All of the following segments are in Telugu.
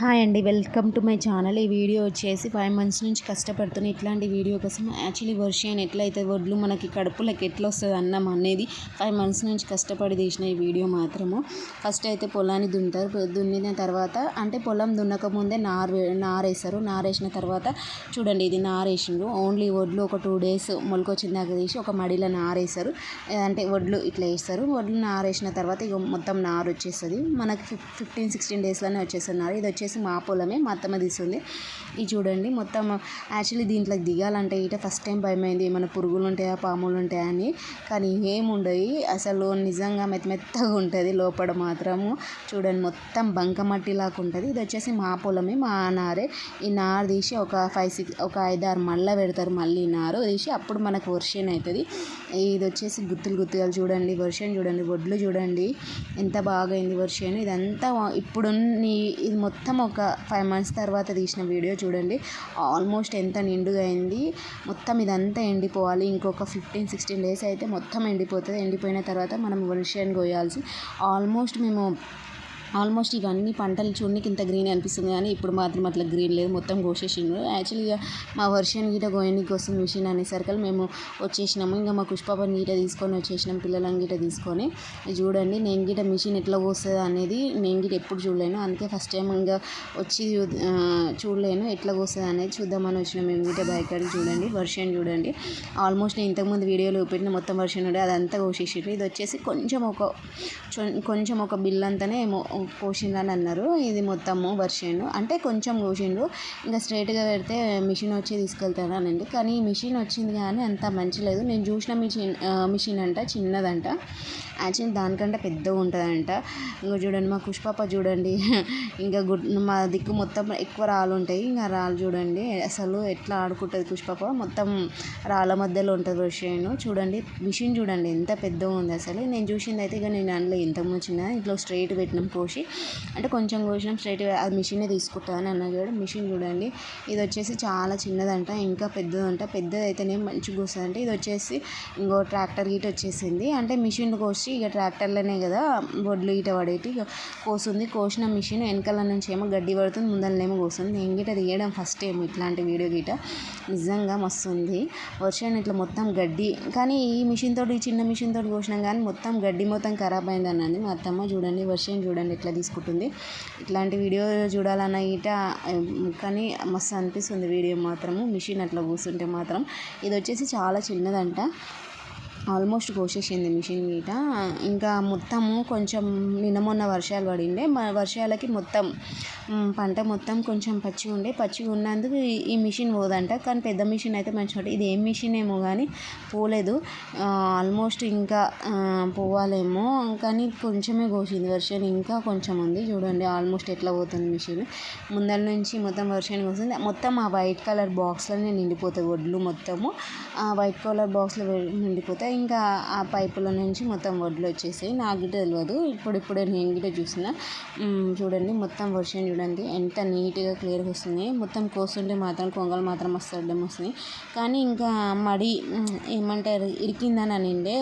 హాయ్ అండి, వెల్కమ్ టు మై ఛానల్. ఈ వీడియో వచ్చేసి 5 మంత్స్ నుంచి కష్టపడుతున్న ఇట్లాంటి వీడియో కోసం. యాక్చువల్లీ వర్షం ఎట్లయితే వడ్లు మనకి కడుపులోకి ఎట్లా వస్తుంది అన్నం అనేది 5 మంత్స్ నుంచి కష్టపడి తీసిన ఈ వీడియో మాత్రము. ఫస్ట్ అయితే పొలాన్ని దున్నుతారు. దున్నిన తర్వాత అంటే పొలం దున్నక ముందే నారేస్తారు. నారేసిన తర్వాత చూడండి, ఇది నారేసిండ్రు. ఓన్లీ వడ్లు ఒక 2 days మొలకొచ్చిందాక తీసి ఒక మడిలో నారేస్తారు. అంటే వడ్లు ఇట్లా వేస్తారు. వడ్లు నారేసిన తర్వాత ఇక మొత్తం నారు వచ్చేస్తుంది మనకి 15-16 daysలోనే వచ్చేస్తుంది నారు. ఇది వచ్చేసి మా పొలమే, మా అత్తమ్మ తీస్తుంది. ఇది చూడండి మొత్తం. యాక్చువల్లీ దీంట్లోకి దిగాలంటే ఇట ఫస్ట్ టైం భయమైంది, ఏమైనా పురుగులు ఉంటాయా పాములు ఉంటాయా అని. కానీ ఏముండవు అసలు, నిజంగా మెత్తగా ఉంటుంది లోపల మాత్రము. చూడండి మొత్తం బంకమట్టి లాగా ఉంటుంది. ఇది వచ్చేసి మా పొలమే, మా నారే. ఈ నారు తీసి ఒక 5-6 మళ్ళీ పెడతారు. మళ్ళీ నారు తీసి అప్పుడు మనకు వర్షం అవుతుంది. ఇది వచ్చేసి గుత్తులుగా చూడండి వర్షం. చూడండి వడ్లు చూడండి ఎంత బాగా అయింది వర్షం. ఇదంతా ఇప్పుడు ఇది మొత్తం ఒక 5 months తర్వాత తీసిన వీడియో. చూడండి ఆల్మోస్ట్ ఎంత నిండుగా అయింది. మొత్తం ఇదంతా ఎండిపోవాలి. ఇంకొక 15-16 days అయితే మొత్తం ఎండిపోతుంది. ఎండిపోయిన తర్వాత మనం వర్షాన్ని కోయాల్సి. ఆల్మోస్ట్ ఇవన్నీ పంటలు చూడడానికి ఇంత గ్రీన్ అనిపిస్తుంది, కానీ ఇప్పుడు మాత్రం అట్లా గ్రీన్ లేదు, మొత్తం కోసేసిండ్రు. యాక్చువల్గా మా వర్షం గీట గోయనికి వస్తుంది మిషన్ అనేసరికి మేము వచ్చేసినాము. ఇంకా మా పుష్పాపని గీట తీసుకొని వచ్చేసినాం, పిల్లలని గీట తీసుకొని. చూడండి నేను గీట మిషన్ ఎట్లా కోస్తుంది అనేది నేను గీట ఎప్పుడు చూడలేను, అందుకే ఫస్ట్ టైం ఇంకా వచ్చి చూడలేను ఎట్లా కోస్తుంది అనేది చూద్దామని వచ్చినాం మేము గీట బయకాడికి. చూడండి వర్షం చూడండి. ఆల్మోస్ట్ నేను ఇంతకుముందు వీడియోలో పెట్టిన మొత్తం వర్షం ఉండే అదంతా కోసేసిండ్రు. ఇది వచ్చేసి కొంచెం ఒక బిల్ అంతానే కోసిండ్రని అన్నారు. ఇది మొత్తము వర్షను అంటే కొంచెం కోసిండ్రు. ఇంకా స్ట్రైట్గా పెడితే మిషన్ వచ్చి తీసుకెళ్తారనండి. కానీ ఈ మిషన్ వచ్చింది కానీ అంత మంచి లేదు. నేను చూసిన మిషన్ అంట చిన్నదంట, యాక్చువల్లీ దానికంటే పెద్దగా ఉంటుందంట. ఇంకా చూడండి మా పుష్పాప చూడండి, ఇంకా మా దిక్కు మొత్తం ఎక్కువ రాళ్ళు ఉంటాయి. ఇంకా రాళ్ళు చూడండి అసలు ఎట్లా ఆడుకుంటుంది పుష్పాప. మొత్తం రాళ్ళ మధ్యలో ఉంటుంది వర్షను. చూడండి మిషన్ చూడండి ఎంత పెద్దగా ఉంది అసలు. నేను చూసింది అయితే ఇక నేను అందులో ఇంతకుముందు చిన్న ఇంట్లో స్ట్రైట్ పెట్టినాం కోసి, అంటే కొంచెం కోసినాం స్ట్రైట్ అది మిషనే తీసుకుంటాను అన్న చూడండి. మిషన్ చూడండి ఇది వచ్చేసి చాలా చిన్నదంట, ఇంకా పెద్దదంట. పెద్దది అయితేనే మంచిగా కోస్తుందంటే. ఇది వచ్చేసి ఇంకో ట్రాక్టర్ గీట వచ్చేసింది. అంటే మిషన్ కోసి ఇక ట్రాక్టర్లోనే కదా వడ్లు గీట పడేటి ఇక కోస్తుంది. కోసిన మిషన్ వెనకాల నుంచి ఏమో గడ్డి పడుతుంది, ముందరనేమో కోస్తుంది. నేను గీట తీయడం ఫస్ట్ టైం ఇట్లాంటి వీడియో గీట. నిజంగా మస్తు ఉంది వర్షాన్ని ఇట్లా మొత్తం గడ్డి. కానీ ఈ మిషన్ తోటి చిన్న మిషన్ తోటి కోసినాం కానీ మొత్తం గడ్డి మొత్తం ఖరాబ్ అయింది అన్నది మా అత్తమ్మ. చూడండి వర్షం చూడండి ఎట్లా తీసుకుంటుంది. ఇట్లాంటి వీడియో చూడాలన్న గీట కానీ మస్తు అనిపిస్తుంది వీడియో మాత్రము. మిషన్ అట్లా కూర్చుంటే మాత్రం. ఇది వచ్చేసి చాలా చిన్నదంట, ఆల్మోస్ట్ కోసేసింది మిషన్ గీట. ఇంకా మొత్తము కొంచెం నిన్న మొన్న వర్షాలు పడిండే, వర్షాలకి మొత్తం పంట మొత్తం కొంచెం పచ్చిగా ఉన్నందుకు ఈ మిషన్ పోదంట. కానీ పెద్ద మిషన్ అయితే మంచిగా. ఇది ఏం మిషన్ ఏమో కానీ పోలేదు. ఆల్మోస్ట్ ఇంకా పోవాలేమో, కానీ కొంచెమే కోసింది వర్షాన్ని. ఇంకా కొంచెం ఉంది చూడండి ఆల్మోస్ట్ ఎట్లా పోతుంది మిషన్. ముందర నుంచి మొత్తం వర్షానికి వస్తుంది. మొత్తం ఆ వైట్ కలర్ బాక్స్లోనే నిండిపోతాయి వడ్లు. మొత్తము ఆ వైట్ కలర్ బాక్స్లో నిండిపోతాయి. ఇంకా ఆ పైపుల నుంచి మొత్తం వడ్లు వచ్చేసాయి. నాకు గిట్ట తెలియదు, ఇప్పుడే నేను గిట్ట చూసిన. చూడండి మొత్తం వర్షం చూడండి ఎంత నీట్గా క్లియర్గా వస్తుంది. మొత్తం కోస్తుంటే మాత్రం కొంగలు మాత్రం మస్తు అడ్డం వస్తుంది. కానీ ఇంకా మడి ఏమంటారు ఇరికిందని అనిండే,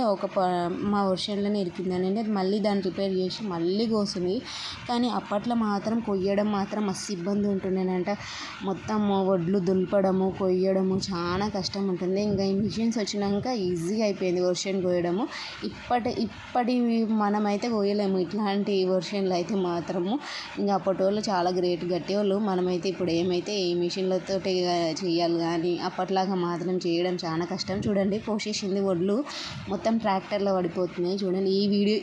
మా వర్షంలోనే ఇరికిందని అది మళ్ళీ దాన్ని రిపేర్ చేసి మళ్ళీ కోస్తుంది. కానీ అప్పట్లో మాత్రం కొయ్యడం మాత్రం మస్తు ఇబ్బంది ఉంటుండేనంట. మొత్తం వడ్లు దులపడము కొయ్యడము చాలా కష్టం ఉంటుంది. ఇంకా ఈ మిషన్స్ వచ్చినాక ఈజీగా అయిపోయింది వర్షం కోయడము. ఇప్పటి మనమైతే కోయలేము ఇట్లాంటి వర్షన్లు అయితే మాత్రము. ఇంకా అప్పటి వాళ్ళు చాలా గ్రేట్ గట్టి వాళ్ళు. మనమైతే ఇప్పుడు ఏమైతే ఈ మిషన్లతో చేయాలి, కానీ అప్పట్లాగా మాత్రం చేయడం చాలా కష్టం. చూడండి కోసేసింది వడ్లు మొత్తం ట్రాక్టర్లో పడిపోతున్నాయి. చూడండి ఈ వీడియో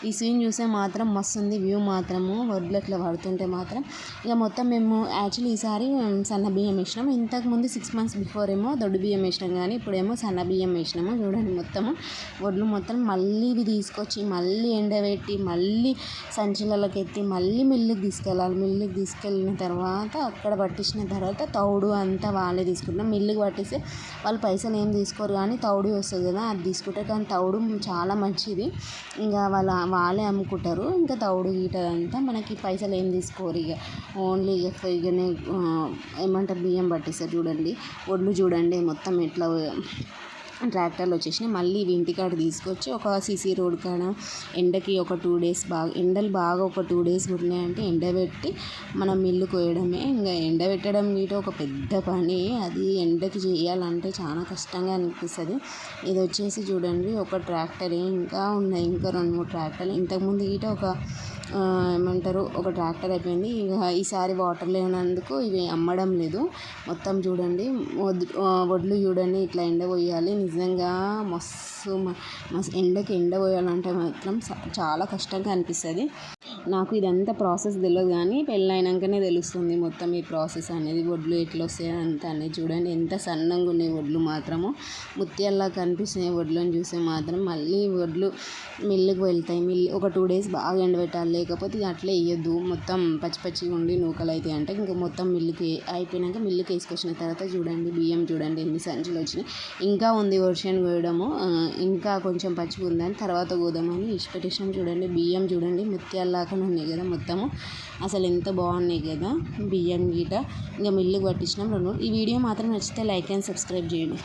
ఈ సీన్ చూస్తే మాత్రం మస్తు ఉంది వ్యూ మాత్రము. వడ్లు అట్లా పడుతుంటే మాత్రం ఇక మొత్తం మేము యాక్చువల్లీ ఈసారి సన్న బియ్యం వేసినాము. ఇంతకుముందు 6 months బిఫోర్ ఏమో దొడ్డు బియ్యం వేసినాం, కానీ ఇప్పుడేమో సన్న బియ్యం వేసినాము. చూడండి మొత్తము వడ్లు మొత్తం మళ్ళీ ఇవి తీసుకొచ్చి మళ్ళీ ఎండబెట్టి మళ్ళీ సంచులలోకి ఎత్తి మళ్ళీ మిల్లుకి తీసుకెళ్ళాలి. మిల్లుకి తీసుకెళ్ళిన తర్వాత అక్కడ పట్టించిన తర్వాత తౌడు అంతా వాళ్ళే తీసుకుంటాం. మిల్లుకి పట్టిస్తే వాళ్ళు పైసలు ఏం తీసుకోరు, కానీ తౌడు వస్తుంది కదా అది తీసుకుంటారు. కానీ తౌడు చాలా మంచిది, ఇంకా వాళ్ళే అమ్ముకుంటారు. ఇంకా తౌడు గీటదంతా మనకి పైసలు ఏం తీసుకోరు. ఇక ఓన్లీ ఇకనే ఏమంటారు బియ్యం పట్టిస్తారు. చూడండి వడ్లు చూడండి మొత్తం ఎట్లా ట్రాక్టర్లు వచ్చేసినాయి. మళ్ళీ ఇవి ఇంటికాడ తీసుకొచ్చి ఒక సీసీ రోడ్ కాడ ఎండకి ఒక 2 డేస్ ఎండలు బాగా ఒక 2 డేస్ కొట్టినాయంటే ఎండబెట్టి మనం మిల్లు కోయడమే. ఇంకా ఎండబెట్టడం గీట ఒక పెద్ద పని. అది ఎండకి చేయాలంటే చాలా కష్టంగా అనిపిస్తుంది. ఇది వచ్చేసి చూడండి ఒక ట్రాక్టరే, ఇంకా ఉన్నాయి ఇంకా 2-3 ట్రాక్టర్లు. ఇంతకుముందు గీట ఏమంటారు ఒక ట్రాక్టర్ అయిపోయింది. ఇక ఈసారి వాటర్ లేనందుకు ఇవి అమ్మడం లేదు. మొత్తం చూడండి వడ్లు చూడండి ఇట్లా ఎండపోయాలి. నిజంగా మస్తు ఎండకి ఎండపోయాలంటే మాత్రం చాలా కష్టంగా అనిపిస్తుంది. నాకు ఇదంతా ప్రాసెస్ తెలియదు కానీ పెళ్ళైనాకనే తెలుస్తుంది మొత్తం ఈ ప్రాసెస్ అనేది. వడ్లు ఎట్లా వస్తాయి అంత అనేది చూడండి. ఎంత సన్నంగా ఉన్నాయి వడ్లు మాత్రము. ముత్యాల్లా కనిపిస్తున్నాయి వడ్లను చూస్తే మాత్రం. మళ్ళీ వడ్లు మిల్లుకి వెళ్తాయి. ఒక 2 డేస్ బాగా ఎండబెట్టాలి, లేకపోతే అట్లే వేయద్దు. మొత్తం పచ్చి పచ్చిగా ఉండి నూకలు అవుతాయి అంటే ఇంకా మొత్తం మిల్లుకి అయిపోయినాక మిల్లుకి వేసుకొచ్చిన తర్వాత చూడండి బియ్యం చూడండి ఎన్ని సంచులు వచ్చినాయి. ఇంకా ఉంది వర్షం కోయడము, ఇంకా కొంచెం పచ్చిగా ఉందని తర్వాత గోదామని ఇష్టపెట్టేసినాం. చూడండి బియ్యం చూడండి ముత్యాల్లాగానే ఉన్నాయి కదా మొత్తము. అసలు ఎంత బాగున్నాయి కదా బియ్యం గీట. ఇంకా మిల్లుకి పట్టించినాం 2. ఈ వీడియో మాత్రం నచ్చితే లైక్ అండ్ సబ్స్క్రైబ్ చేయండి.